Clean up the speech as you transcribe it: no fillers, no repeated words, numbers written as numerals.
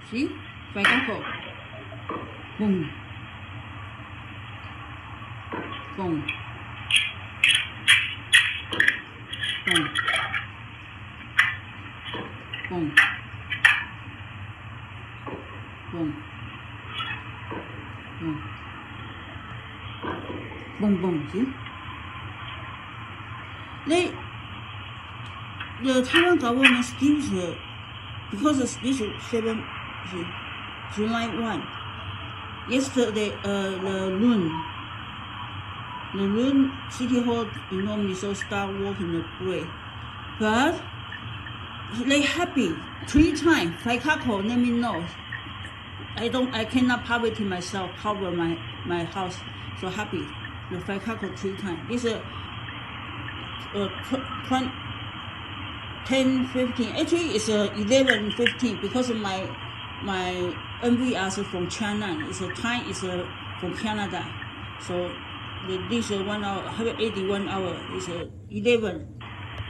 See? Firecracker. Boom. Boom. Boom. Boom. Boom. Boom. Boom, boom, see? The Taiwan government still because this is 7 July 1. Yesterday, the noon City Hall, normally so start working the parade. But they happy 3 times. Firecracker, let me know. I cannot poverty myself, cover my house. So happy. The firecracker 3 times. This is 10:15. Actually, it's 11:15 because my NVR is from China. It's time is from Canada. So this 1 hour, 81 hour is 11.